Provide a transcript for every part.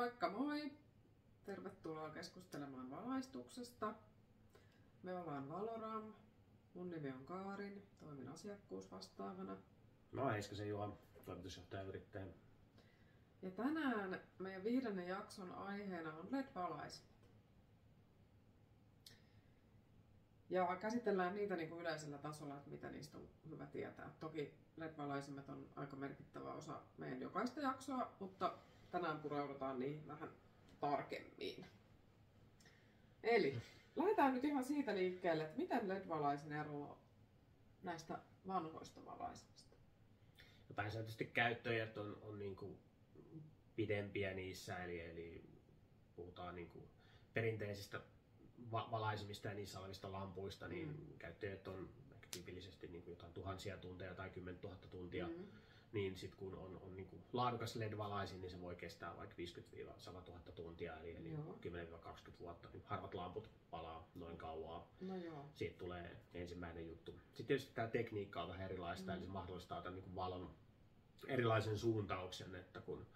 Moikka moi! Tervetuloa keskustelemaan valaistuksesta. Me ollaan Valoram. Mun nimi on Kaarin, toimin asiakkuusvastaavana. Mä oon Heiskasen Juha, toimitusjohtaja yrittäjä. Ja tänään meidän 5. jakson aiheena on LED-valaisimet. Ja käsitellään niitä niin kuin yleisellä tasolla, että mitä niistä on hyvä tietää. Toki LED-valaisimet on aika merkittävä osa meidän jokaista jaksoa, mutta tänään pureudutaan niihin vähän tarkemmin. Eli lähdetään nyt ihan siitä liikkeelle, että miten LED-valaisin eroaa näistä vanhoista valaisimista. Pääsääntöisesti käyttöjät on niin kuin pidempiä niissä, eli puhutaan niin kuin perinteisistä valaisimista ja niissä olevista lampuista, niin käyttöjät on ehkä tyypillisesti niin kuin jotain tuhansia tunteja tai 10 000 tuntia. Niin sitten kun on niin kuin laadukas LED-valaisin, niin se voi kestää vaikka 50-100 000 tuntia, eli 10-20 vuotta. Niin harvat lamput palaa noin kauaa. No joo. Siitä tulee ensimmäinen juttu. Sitten tietysti tämä tekniikka on vähän erilaista, eli se mahdollistaa tämän niin kuin valon erilaisen suuntauksen, että kun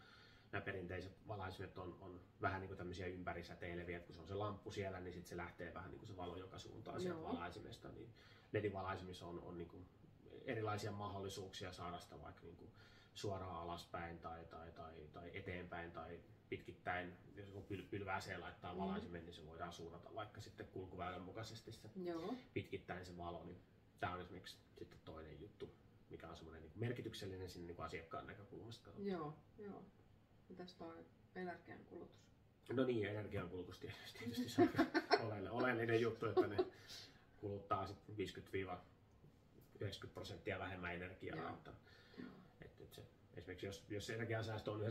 nämä perinteiset valaisimet on vähän niin kuin tämmöisiä ympärisäteileviä, että kun se on se lamppu siellä, niin sitten se lähtee vähän niin kuin se valo joka suuntaan sieltä valaisimesta. Niin LED-valaisimissa on niin kuin erilaisia mahdollisuuksia saada sitä vaikka niin kuin suoraan alaspäin tai eteenpäin tai pitkittäin. Jos kun pylvääseen laittaa valaisimen, niin se voidaan suunnata vaikka sitten kulkuväylän mukaisesti se pitkittäin se valo. Niin tämä on esimerkiksi sitten toinen juttu, mikä on semmoinen niin merkityksellinen sinne niin kuin asiakkaan näkökulmasta. Joo. Mitäs toi energiankulutus? No niin, energiankulutus tietysti se on oleellinen juttu, että ne kuluttaa sitten 50-90% vähemmän energiaa. Että se, esimerkiksi jos energiansäästö on 90%,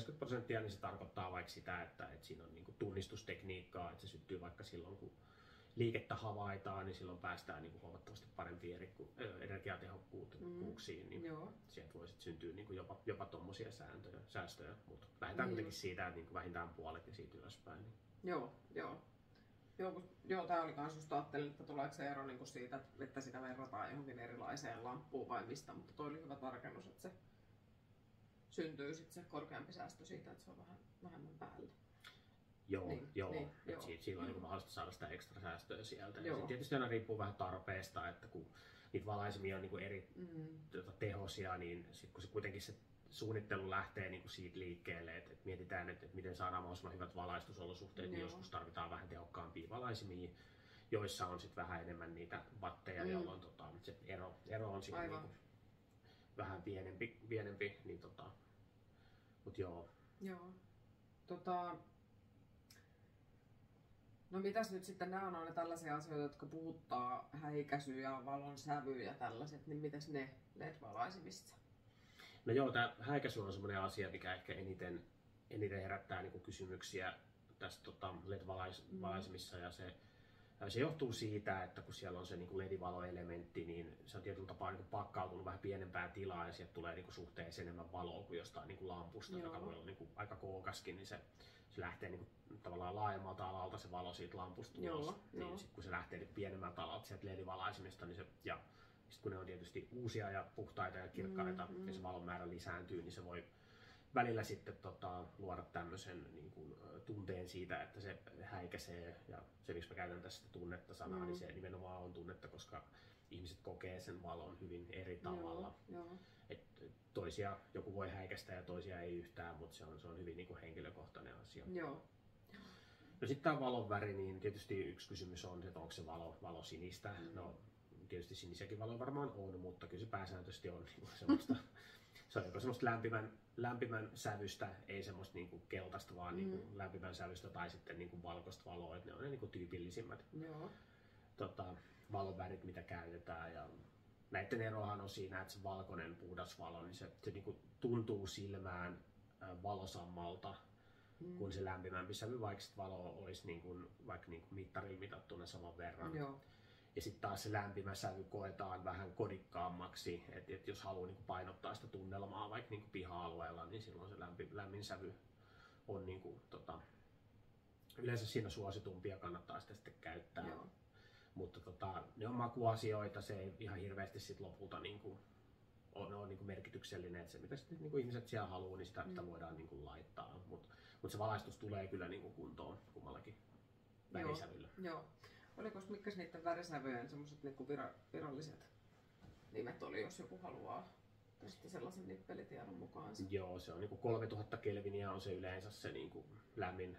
niin se tarkoittaa vaikka sitä, että siinä on niinku tunnistustekniikkaa, että se syttyy vaikka silloin, kun liikettä havaitaan, niin silloin päästään niinku huomattavasti parempiin energiatehokkuuksiin, niin sieltä voi sitten syntyä niinku jopa tuommoisia säästöjä, mutta lähdetään kuitenkin siitä, että niinku vähintään puolet ja siitä ylöspäin. Niin. Joo, tämä oli kans just ajattelin, että tuleeko se ero niinku siitä, että sitä verrataan johonkin erilaiseen lamppuun vai mistä, mutta toi oli hyvä tarkennus, että se syntyy sitten se korkeampi säästö siitä, että se on vähän vähemmän päällä. Siinä on niin mahdollista saada sitä ekstra säästöä sieltä. Ja tietysti aina riippuu vähän tarpeesta, että kun niitä valaisimia on niin eri tehosia, niin sit kun se kuitenkin se suunnittelu lähtee niin siitä liikkeelle, että mietitään, että miten saadaan mahdollisimman hyvät valaistusolosuhteet, niin joskus tarvitaan vähän tehokkaampia valaisimia, joissa on sitten vähän enemmän niitä watteja, jolloin se ero on siinä niin vähän pienempi niin mut joo. No mitäs nyt sitten, nämä on tällaisia asioita, jotka puhuttaa häikäisyä ja valon sävyä ja tällaiset, niin mitäs ne LED-valaisimissa? No joo, tämä häikäisy on semmoinen asia, mikä ehkä eniten herättää niinku kysymyksiä tästä LED-valaisimissa ja se johtuu siitä, että kun siellä on se niin LED-valoelementti, niin se on tietyllä tapaa niin pakkautunut vähän pienempään tilaa ja sieltä tulee niin suhteessa enemmän valoa kuin jostain niin lampusta, joka voi olla niin aika kookaskin, niin se lähtee niin tavallaan laajemmalta alalta se valo siitä lampusta ulos. Niin sit, kun se lähtee niin pienemmältä alalta sieltä LED-valaisimesta, niin sitten kun ne on tietysti uusia ja puhtaita ja kirkkaita ja se valon määrä lisääntyy, niin se voi välillä sitten luoda tämmöisen niin kuin, tunteen siitä, että se häikäisee, ja se miksi mä käytän tässä tunnetta sanaa, niin se nimenomaan on tunnetta, koska ihmiset kokee sen valon hyvin eri tavalla. Toisia joku voi häikäistä ja toisia ei yhtään, mutta se on hyvin niin kuin henkilökohtainen asia. No sitten tämä valon väri, niin tietysti yksi kysymys on, että onko se valo sinistä. No, tietysti sinisiäkin valoja varmaan on, mutta kyllä se pääsääntöisesti on niin semmoista. Se on joko semmoista lämpimän sävystä, ei semmoista niinku keltaista, vaan niinku lämpimän sävystä tai sitten niinku valkoista valoa. Ne on ne niinku tyypillisimmät valonvärit, mitä käytetään. Ja näiden erohan on siinä, että se valkoinen puhdas valo, niin se niinku tuntuu silmään valosammalta kuin se lämpimämpi sävy, vaikka valo olisi vaikka mittarilla mitattuna saman verran. Ja sitten taas se lämpimä sävy koetaan vähän kodikkaammaksi, että jos haluaa niinku painottaa sitä tunnelmaa vaikka niinku piha-alueella, niin silloin se lämmin sävy on niinku, yleensä siinä suositumpia, kannattaa sitä sitten käyttää. Mutta ne on makuasioita, se ei ihan hirveästi sit lopulta niinku on niin kuin merkityksellinen, että se mitä sitten niin kuin ihmiset siellä haluaa, niin sitä voidaan niin kuin laittaa. Mutta se valaistus tulee kyllä niin kuin kuntoon kummallakin värisävyllä. Joo. Oliko mitkäs niiden värisävyjen semmoiset niin kuin viralliset nimet oli, jos joku haluaa tästä sellaisen nippelitiedon mukaan? Joo, se on niin kuin 3000 kelviniä on se yleensä se niin kuin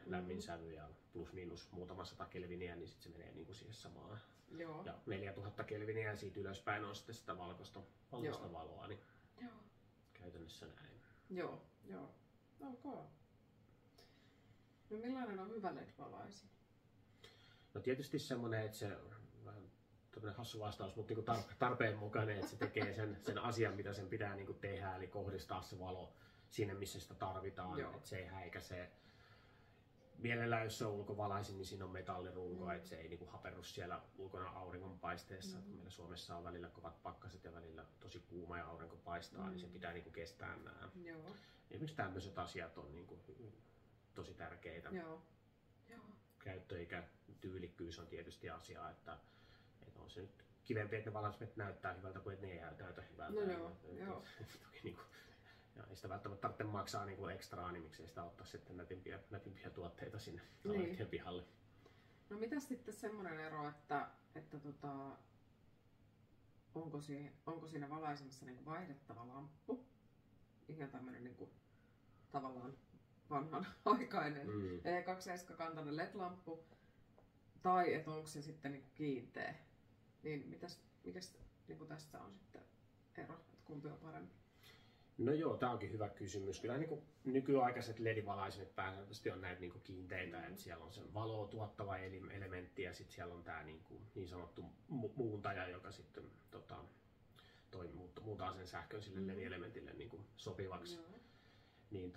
lämmin sävy ja plus miinus muutama 100 kelviniä, niin sitten se menee niin kuin siihen samaan. Joo. Ja 4000 kelviniä ja siitä ylöspäin on sitten sitä valkoista valoa, niin käytännössä näin. Joo. Okay. No millainen on hyvä LED-valaisin? No tietysti semmoinen, että se vähän hassu vastaus, mutta niin kuin tarpeen mukainen, että se tekee sen asian, mitä sen pitää niin kuin tehdä, eli kohdistaa se valo sinne, missä sitä tarvitaan, että se ei häikäise. Mielellään, jos se on ulkovalaisin, niin siinä on metallirunko, että se ei niin kuin haperru siellä ulkona auringonpaisteessa. Kun meillä Suomessa on välillä kovat pakkaset ja välillä tosi kuuma ja aurinko paistaa, niin se pitää niin kuin kestää nämä. Esimerkiksi tämmöiset asiat on niin kuin tosi tärkeitä. Käyttöikä, tyylikkyys on tietysti asia, että on se nyt kivempi, että ne valaisimet näyttää hyvältä kuin että ne ei näytä hyvältä. Toki niin kuin, ja ei sitä välttämättä tarvitse maksaa niin kuin ekstraa, niin miksei sitä ottaa sitten nätimpiä tuotteita sinne taloyhtiön pihalle. No mitäs sitten semmoinen ero, että onko siinä valaisimessa niin kuin vaihdettava lamppu? Ihan tämmöinen niin kuin, tavallaan vanhanaikainen 2-kantainen LED-lamppu. Tai että onko se sitten niin kuin kiinteä. Niin mikäs niin kuin tässä on sitten ero, että kumpi on parempi? No joo, tämä onkin hyvä kysymys. Kyllä niin kuin nykyaikaiset LED-valaisimet pääsääntöisesti on näitä niin kuin kiinteitä, että siellä on se valoa tuottava elementti ja sitten siellä on tämä niin sanottu muuntaja, joka sitten muuntaa sen sähkön sille LED-elementille niin kuin sopivaksi. Niin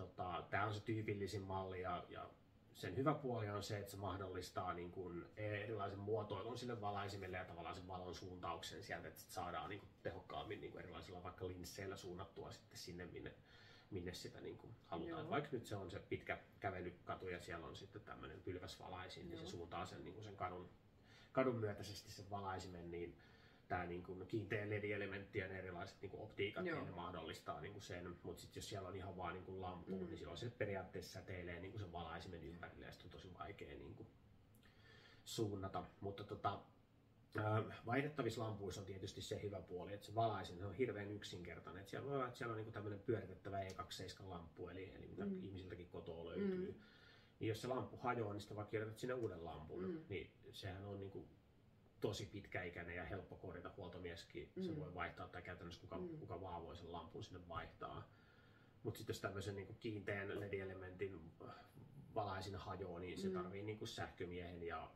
tämä on se tyypillisin malli ja sen hyvä puoli on se, että se mahdollistaa niin kuin erilaisen muotoilun sille valaisimelle ja tavallaan sen valon suuntauksen sieltä, että saadaan niin kuin tehokkaammin niin kuin erilaisilla vaikka linsseillä suunnattua sitten sinne, minne sitä niin kuin halutaan. Vaikka nyt se on se pitkä kävelykatu ja siellä on sitten tämmöinen pylväsvalaisin, niin se suuntaa sen, niin kuin sen kadun myötäisesti sen valaisimen, niin tämä niin kuin kiinteä LED-elementti ja ne erilaiset niin kuin optiikat ne mahdollistaa niin kuin sen, mutta sitten jos siellä on ihan vaan niin kuin lampu, niin silloin se periaatteessa säteilee niin kuin sen valaisimen ympärille ja on tosi vaikea niin kuin suunnata. Mutta vaihdettavissa lampuissa on tietysti se hyvä puoli, että se valaisin on hirveän yksinkertainen. Että siellä voi olla, että siellä on niin kuin tämmöinen pyöritettävä E27-lamppu, eli mitä ihmisiltäkin kotoa löytyy. Niin jos se lamppu hajoaa, niin sitten vaikka kirjoitat sinne uuden lampun, niin sehän on niin kuin tosi pitkäikäinen ja helppo korjata, huoltomieskin se voi vaihtaa tai käytännössä kuka vaan voi sen lampun sinne vaihtaa. Mutta sitten jos tämmöisen niin kiinteän LED-elementin valaisin hajoaa, niin se tarvii niin sähkömiehen ja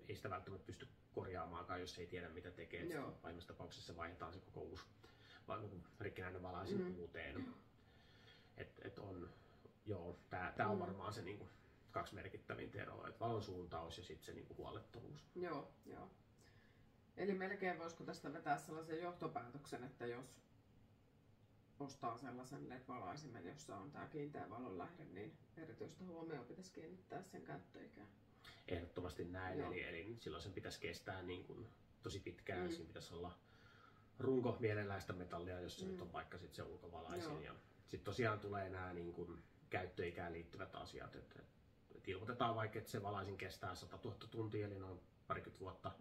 ei sitä välttämättä pysty korjaamaankaan, jos ei tiedä mitä tekee. Pahimmassa tapauksessa vaihdetaan se koko uusi rikkinäinen valaisin uuteen. Tämä on varmaan se niin kuin kaksi merkittävintä eroa, että valon suuntaus ja sitten se niin kuin huollettavuus. Joo. Eli melkein voisiko tästä vetää sellaisen johtopäätöksen, että jos ostaa sellaisen LED-valaisimen, jossa on tämä kiinteä valonlähde, niin erityistä huomioon pitäisi kiinnittää sen käyttöikään. Ehdottomasti näin, eli silloin sen pitäisi kestää niin kuin tosi pitkään, siinä pitäisi olla runko mielellään sitä metallia, jos se nyt on vaikka sit se ulkovalaisin. Ja sitten tosiaan tulee nämä niin kuin käyttöikään liittyvät asiat, että ilmoitetaan vaikka, että se valaisin kestää 100 000 tuntia, eli noin parikymmentä vuotta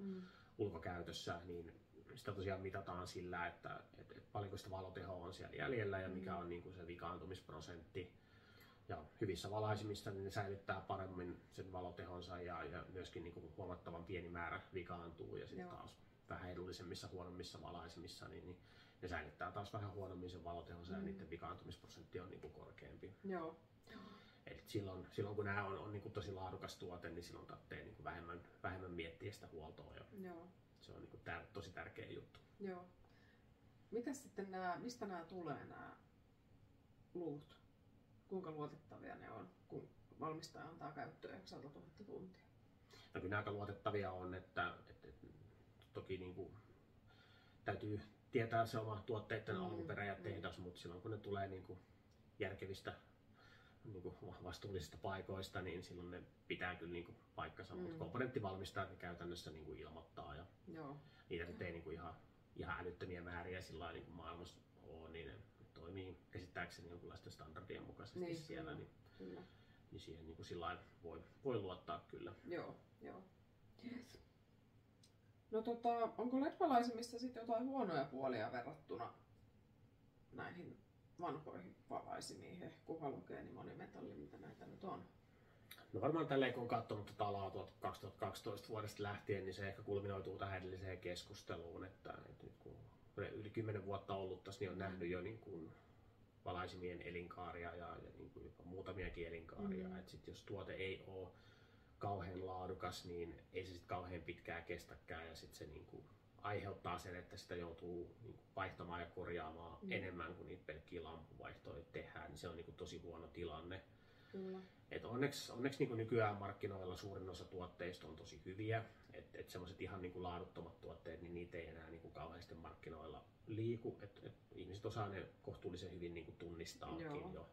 ulkokäytössä, niin sitä tosiaan mitataan sillä, että paljonko sitä valotehoa on siellä jäljellä ja mikä on niin kuin se vikaantumisprosentti. Ja hyvissä valaisimissa niin ne säilyttää paremmin sen valotehonsa ja myöskin niin kuin huomattavan pieni määrä vikaantuu. Ja sitten taas vähän edullisemmissa, huonommissa valaisimissa, niin ne säilyttää taas vähän huonommin sen valotehonsa ja niiden vikaantumisprosentti on niin kuin korkeampi. Eli silloin kun nämä on niin kuin tosi laadukas tuote, niin silloin tarvitsee niin kuin vähemmän miettiä sitä huoltoa. Se on niin kuin tosi tärkeä juttu. Mitäs sitten mistä nämä tulee nämä luut? Kuinka luotettavia ne on, kun valmistaja antaa käyttöön 100 000 tuntia? No kyllä aika luotettavia on, että toki niin kuin täytyy tietää se oma tuotteiden alkuperä ja tehdas, mutta silloin kun ne tulee niin kuin järkevistä niin kuin vastuullisista paikoista, niin silloin ne pitää kyllä niin kuin paikkansa, mutta komponenttivalmistajat ne käytännössä niin kuin ilmoittaa ja niitä nyt ei niin kuin ihan älyttömiä määriä sillä niin kuin maailmassa ole, toimii käsittääkseni jonkinlaisten standardien mukaisesti Niin, siellä, kyllä. niin siihen niin kuin sillain voi luottaa kyllä. Joo. Yes. No onko LED-valaisimissa sitten jotain huonoja puolia verrattuna näihin vanhoihin valaisimiin, hehku, halogeeni, monimetalli, mitä näitä nyt on? No varmaan tälleen kun on katsonut tätä alaa 2012 vuodesta lähtien, niin se ehkä kulminoituu tähän edelliseen keskusteluun, että nyt kun yli 10 vuotta ollut tässä, niin on nähnyt jo niin kuin valaisimien elinkaaria ja niin kuin jopa muutamiakin elinkaaria. Että sit jos tuote ei ole kauhean laadukas, niin ei se sitten kauhean pitkään kestäkään ja sitten se niin kuin aiheuttaa sen, että sitä joutuu niin kuin vaihtamaan ja korjaamaan enemmän kuin niitä pelkkiä lampuvaihtoja tehdään, niin se on niin kuin tosi huono tilanne. Kyllä. Et onneksi niin kuin nykyään markkinoilla suurin osa tuotteista on tosi hyviä, että semmoiset ihan niin kuin laaduttomat tuotteet, niin niitä ei enää niin kuin kauheasti markkinoilla liiku, et ihmiset osaa ne kohtuullisen hyvin niin kuin tunnistaakin jo.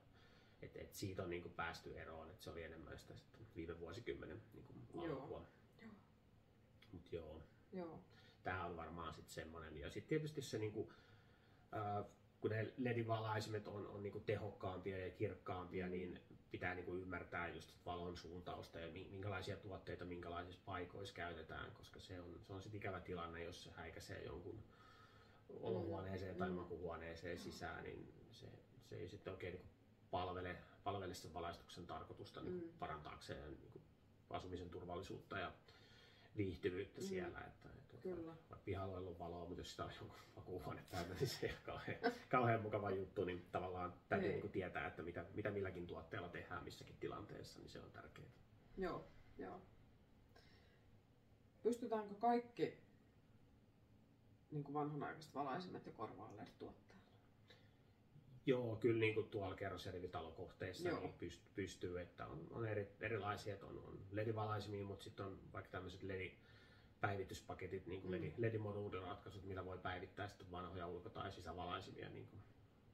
Et siitä on niin kuin päästy eroon, että se oli enemmän sitä viime vuosikymmenen niin kuin alkua. Mut joo. Tämä on varmaan sitten semmoinen. Ja sitten tietysti se, niin kuin, kun ne LED-valaisimet on niin kuin tehokkaampia ja kirkkaampia, niin pitää niin kuin ymmärtää just valon suuntausta ja minkälaisia tuotteita minkälaisissa paikoissa käytetään, koska se on sitten ikävä tilanne, jos se häikäisee jonkun olohuoneeseen tai makuhuoneeseen sisään, niin se ei sitten oikein niin palvele sen valaistuksen tarkoitusta niin parantaakseen niin kuin asumisen turvallisuutta ja viihtyvyyttä siellä. Että vaikka pihalla on valoa, mutta jos sitä on jonkun makuuhuone täynnä, niin se ei ole kauhean mukava juttu, niin tavallaan täytyy niin kuin tietää, että mitä milläkin tuotteella tehdään missäkin tilanteessa, niin se on tärkeää. Joo. Pystytäänkö kaikki niin kuin vanhanaikaiset valaisimet jo korvaamaan LED-tuotteella? Joo, kyllä niin kuin tuolla kerrosjärvitalokohteissa niin pystyy, että on erilaisia, että on LED-valaisimia, mutta sitten on vaikka tämmöiset LED-päivityspaketit, niin kuin LED-moduuliratkaisut, millä voi päivittää sitten vanhoja ulko- tai sisävalaisimia niin kuin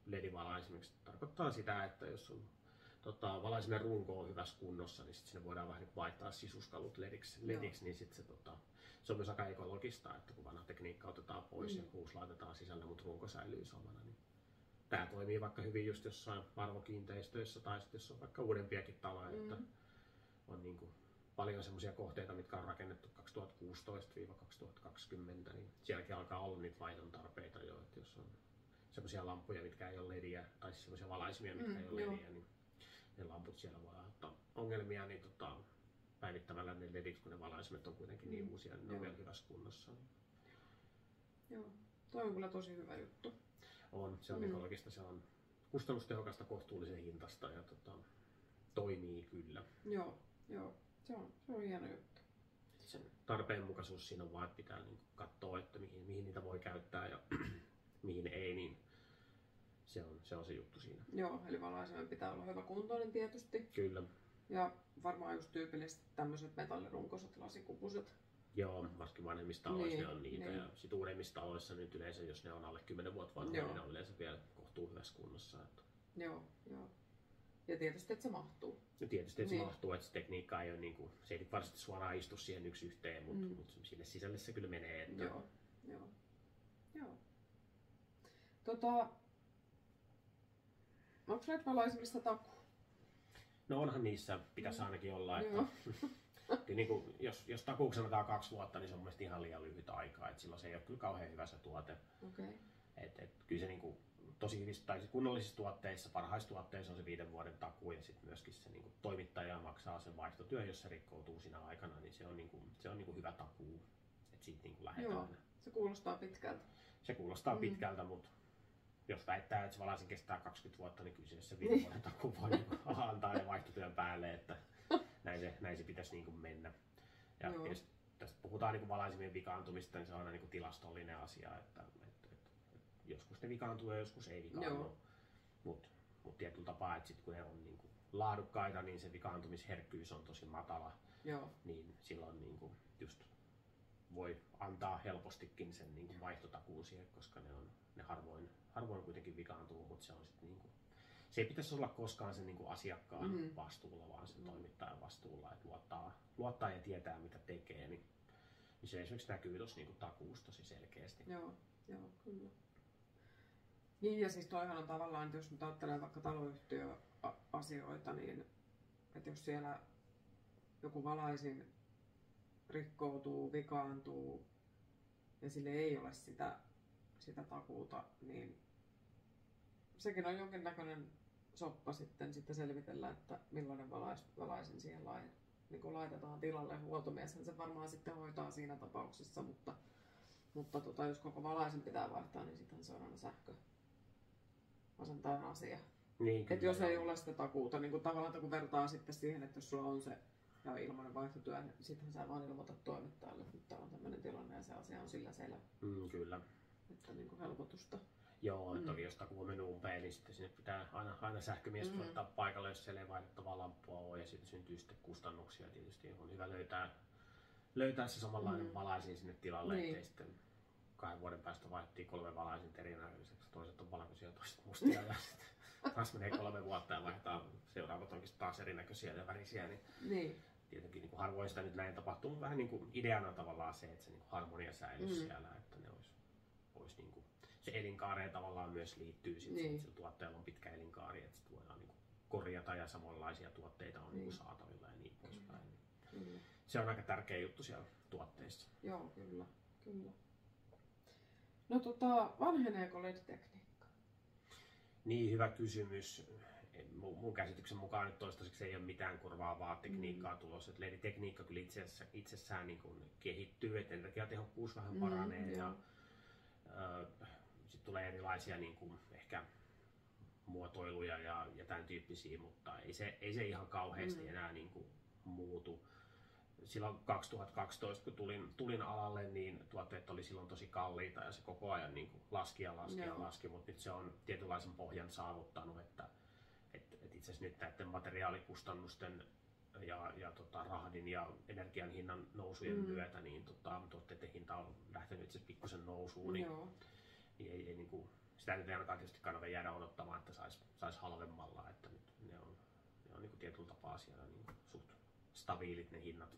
LED-valaisimiksi. Tarkoittaa sitä, että jos on valaisimen runko on hyvässä kunnossa, niin sitten sinne voidaan vähän niin vaihtaa sisuskalut LEDiksi, niin sitten se on myös aika ekologista, että kun vanha tekniikka otetaan pois ja uusi laitetaan sisälle, mutta runko säilyy samana. Niin tämä toimii vaikka hyvin just jossain arvokiinteistöissä tai sitten jos on vaikka uudempiakin taloja, että on niin kuin paljon semmoisia kohteita, mitkä on rakennettu 2016-2020, niin sielläkin alkaa olla niitä vaihdon tarpeita jo, että jos on semmoisia lampuja, mitkä ei ole LEDiä, tai siis semmoisia valaisimia, mitkä ei ole LEDiä, niin ne lamput siellä voi aiheuttaa ongelmia, niin päivittämällä ne LEDiksi, kun ne valaisimet on kuitenkin niin uusia, niin ne on vielä hyvässä kunnossa. Joo, toi on kyllä tosi hyvä juttu. Se on ekologista, se on kustannustehokasta, kohtuullisen hintasta ja toimii kyllä. Joo, se on hieno juttu. Sen tarpeenmukaisuus siinä on vaan, että pitää niin katsoa, että mihin niitä voi käyttää ja mihin ei, niin se on se juttu siinä. Joo, eli valaisimen pitää olla hyvä kuntoinen tietysti. Kyllä. Ja varmaan just tyypillisesti tämmöiset metallirunkoiset lasikupuset. Joo, varsinkin vanhemmissa taloissa ne on niitä. Ja sit uudemmissa taloissa nyt yleensä, jos ne on alle 10 vuotta vanhoja, niin ne on yleensä vielä kohtuu hyvässä kunnossa. Joo. Ja tietysti, että se mahtuu. Ja tietysti, että se mahtuu, että se tekniikka ei ole niin kuin, se ei varsinaisesti suoraan istu siihen yksi yhteen, mutta sinne sisälle se kyllä menee. Että... Joo. Onko LED-valaisimista takuu? No onhan niissä, pitäisi ainakin olla, että niin kuin, jos takuuksi sanotaan 2 vuotta, niin se on mielestäni ihan liian lyhyt aikaa, että silloin se ei ole kyllä kauhean hyvä se tuote. Okay. Kyllä se niin kuin, tosi hyvissä tai kunnollisissa tuotteissa, parhaissa tuotteissa on se 5 vuoden takuu ja sitten myöskin se niin kuin, toimittaja maksaa sen vaihtotyön, jos se rikkoutuu siinä aikana, niin se on niin kuin hyvä takuu, että siitä niin kuin lähdetään. Joo, se kuulostaa pitkältä. Se kuulostaa pitkältä, mutta jos väittää, että se valaisin kestää 20 vuotta, niin kyllä se 5 vuoden takuu voi niin antaa ja vaihtotyön päälle, että näin se pitäisi niin kuin mennä. Ja jos tästä puhutaan niin valaisimien vikaantumista, niin se on aina niin kuin tilastollinen asia, että joskus ne vikaantuu ja joskus ei vikaannu. Mutta tietyllä tapaa, että sit kun ne on niin kuin laadukkaita, niin se vikaantumisherkkyys on tosi matala. Niin silloin niin kuin just voi antaa helpostikin sen niin kuin vaihtotakuun siihen, koska ne harvoin kuitenkin vikaantuu, mutta se on sit niin kuin, se ei pitäisi olla koskaan sen niin kuin asiakkaan vastuulla, vaan sen toimittajan vastuulla, että luottaa ja tietää mitä tekee, niin se esimerkiksi näkyy tuossa niin kuin takuussa tosi selkeästi. Joo, kyllä. Niin, ja siis toihan on tavallaan, että jos nyt ajattelee vaikka taloyhtiöasioita, niin että jos siellä joku valaisin rikkoutuu, vikaantuu ja sille ei ole sitä takuuta, niin sekin on jonkinnäköinen soppa sitten selvitellä, että millainen valaisin siihen niin laitetaan tilalle. Huoltomieshän se varmaan sitten hoitaa siinä tapauksessa, mutta jos koko valaisin pitää vaihtaa, niin sitten se on aina sähköasentajan asia. Niin, että jos ei ole sitä takuuta, niin kuin tavallaan kun vertaa sitten siihen, että jos sulla on se ja ilmainen vaihtotyö, niin sittenhän sä vaan ilmoitat toimittajalle, että nyt täällä on tämmöinen tilanne ja se asia on sillä selvä. Kyllä. Että niin kuin helpotusta. Joo, toki jos takuu on mennyt umpeen, niin sitten sinne pitää aina sähkömies ottaa paikalle, jos siellä ei vaihdettavaa lamppua ole, ja siitä syntyy sitten kustannuksia. Tietysti on hyvä löytää se samanlainen valaisin sinne tilalle, Niin. ettei sitten 2 vuoden päästä vaihtii 3 valaisin erinäköiseksi. Toiset on valkoisia ja toiset mustia, ja sitten taas menee 3 vuotta ja vaihtaa seuraavat onkin taas erinäköisiä ja värisiä. Niin. Tietenkin niin harvoin sitä nyt näin tapahtuu, mutta vähän niin kuin ideana tavallaan se, että se niin harmonia säilyy siellä, että ne olisi niin kuin, se elinkaareen tavallaan myös liittyy sitten, että sillä tuotteella on pitkä elinkaari, että sitten voidaan niin kuin korjata ja samanlaisia tuotteita on niin kuin saatavilla ja niin poispäin. Se on aika tärkeä juttu siellä tuotteissa. Joo, kyllä. No vanheneeko LED-tekniikka? Niin, hyvä kysymys. Mun käsityksen mukaan nyt toistaiseksi ei ole mitään korvaavaa tekniikkaa tulossa. LED-tekniikka kyllä itsessään niin kuin kehittyy, että energiatehokkuus vähän paranee ja sitten tulee erilaisia niin kuin ehkä muotoiluja ja tämän tyyppisiä, mutta ei se ihan kauheasti enää niin kuin muutu. Silloin 2012, kun tulin alalle, niin tuotteet oli silloin tosi kalliita ja se koko ajan niin kuin laski, mutta nyt se on tietynlaisen pohjan saavuttanut, että itse asiassa nyt näiden materiaalikustannusten ja rahdin ja energian hinnan nousujen myötä, niin tuotteiden hinta on lähtenyt itse pikkusen nousuun, niin ei niin kuin, sitä nyt ei ainakaan tietysti kannata jäädä odottamaan, että sais halvemmalla, että nyt ne on niin kuin tietyllä tapaa siellä niin kuin suht stabiilit ne hinnat.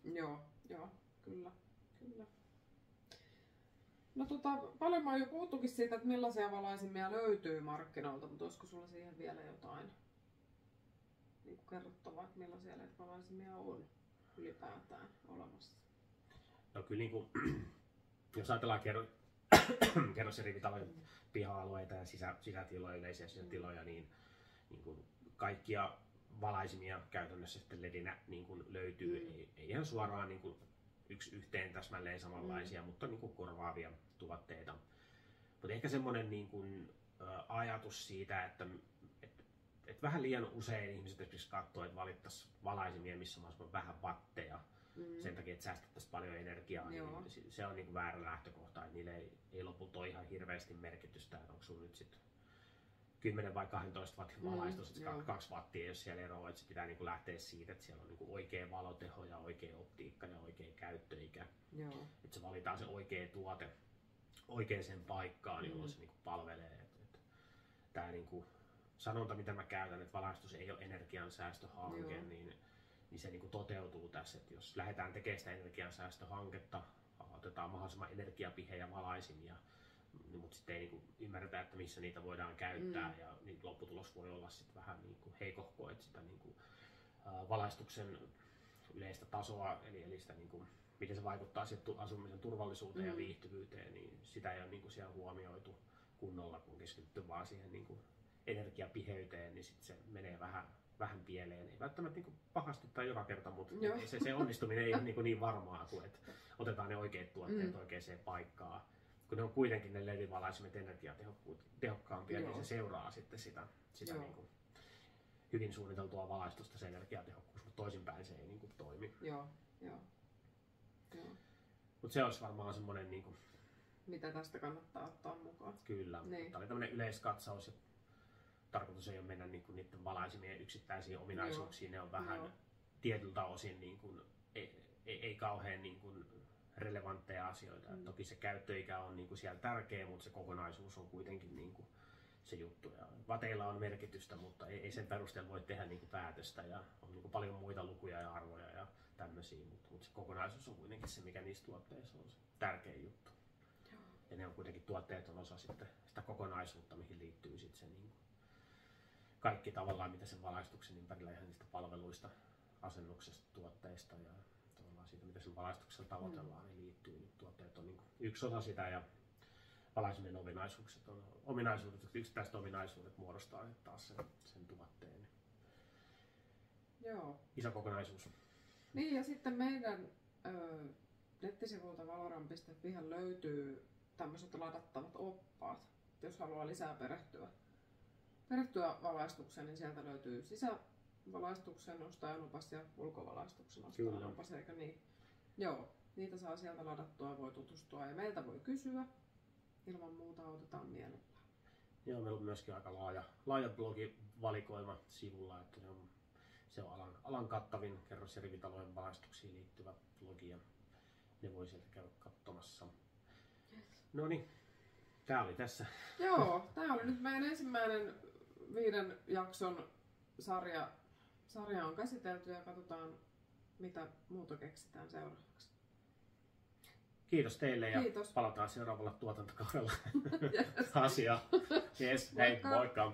Joo, kyllä. No paljon mä oon jo puhuttukin siitä, että millaisia valaisimia löytyy markkinoilta, mutta olisiko sulla siihen vielä jotain niin kuin kerrottavaa, että millaisia LED-valaisimia on ylipäätään olemassa? No kyllä niin kuin, jos ajatellaan kerros- ja rivitalojen piha-alueita ja sisätiloja, yleisiä sisätiloja, niin kuin kaikkia valaisimia käytännössä sitten LEDinä niin kuin löytyy, ei ihan suoraan niin kuin yksi yhteen täsmälleen samanlaisia, mutta niin kuin korvaavia tuotteita. Mutta ehkä semmoinen niin kuin ajatus siitä, että vähän liian usein ihmiset esimerkiksi katsoo, että valittaisiin valaisimia, missä on mahdollisimman vähän watteja sen takia, että säästettäisiin paljon energiaa, niin se on niin kuin väärä lähtökohta, että niille ei lopulta ole ihan hirveästi merkitystä, että onko sinulla nyt sitten 10 vai 12 wattin valaistus, 2 wattia, jos siellä eroaa, että se pitää niin kuin lähteä siitä, että siellä on niin kuin oikea valoteho ja oikea optiikka ja oikea käyttöikä. Että se valitaan se oikea tuote oikeaan paikkaan, jolloin se niin kuin palvelee. Tämä niin kuin sanonta, mitä mä käytän, että valaistus ei ole energiansäästöhanke, niin se niin kuin toteutuu tässä, että jos lähdetään tekemään sitä energiansäästöhanketta, otetaan mahdollisimman energiapihejä valaisimia, mutta sitten ei niin kuin ymmärretä, että missä niitä voidaan käyttää ja niin lopputulos voi olla sitten vähän niin kuin heikohkoa, että sitä niin kuin, valaistuksen yleistä tasoa, eli sitä niin kuin, miten se vaikuttaa siihen asumisen turvallisuuteen ja viihtyvyyteen, niin sitä ei ole niin kuin siellä huomioitu kunnolla, kun keskitytty vaan siihen niin kuin energiapiheyteen, niin sitten se menee vähän pieleen. Ei välttämättä niin kuin pahasti tai joka kerta, mutta se onnistuminen ei ole niin varmaa kuin, että otetaan ne oikeat tuotteet oikeaan paikkaan. Kun ne on kuitenkin ne LED-valaisimet energiatehokkaampia, niin se seuraa sitten sitä niin kuin hyvin suunniteltua valaistusta, se energiatehokkuus, mutta toisinpäin se ei niin kuin toimi. Mutta se olisi varmaan semmoinen, niin kuin, mitä tästä kannattaa ottaa mukaan. Kyllä, tämä oli tämmöinen yleiskatsaus. Ja tarkoitus ei ole mennä niin kuin niiden valaisimien yksittäisiin ominaisuuksiin, ne on vähän tietyltä osin niin kuin, ei kauhean niin kuin relevantteja asioita. Toki se käyttöikä on niin kuin siellä tärkeä, mutta se kokonaisuus on kuitenkin niin kuin se juttu. Ja vateilla on merkitystä, mutta ei sen perusteella voi tehdä niin kuin päätöstä. Ja on niin kuin paljon muita lukuja ja arvoja ja tämmöisiä, mutta se kokonaisuus on kuitenkin se, mikä niissä tuotteissa on se tärkein juttu. Ja ne on kuitenkin tuotteet on osa sitten sitä kokonaisuutta, mihin liittyy kaikki tavallaan, mitä sen valaistuksen ympärillä, ihan niistä palveluista, asennuksesta, tuotteista ja tavallaan siitä, mitä sen valaistuksella tavoitellaan, niin liittyy. Niin tuotteet on niin kuin yksi osa sitä ja valaisimen yksittäiset ominaisuudet muodostaa taas sen tuotteen. Joo. Iso kokonaisuus. Niin ja sitten meidän nettisivuilta valoran.fi löytyy tämmöiset ladattavat oppaat. Jos haluaa lisää perehtyä valaistukseen, niin sieltä löytyy sisävalaistuksen ostajanupas ja ulkovalaistuksen ostajanupas, eikö niin? Joo, niitä saa sieltä ladattua ja voi tutustua ja meiltä voi kysyä. Ilman muuta autetaan mielellään. Joo, meillä on myöskin aika laaja blogivalikoima sivulla, että se on alan kattavin kerros- ja rivitalojen valaistuksiin liittyvä blogi ja ne voi sieltä käydä katsomassa. No niin, tää oli tässä. Joo, tää oli nyt meidän ensimmäinen 5 jakson sarja on käsitelty ja katsotaan mitä muuta keksitään seuraavaksi. Kiitos teille ja Kiitos. palataan seuraavalla tuotantokaudella Yes. asiaan. Yes, hei, moikka!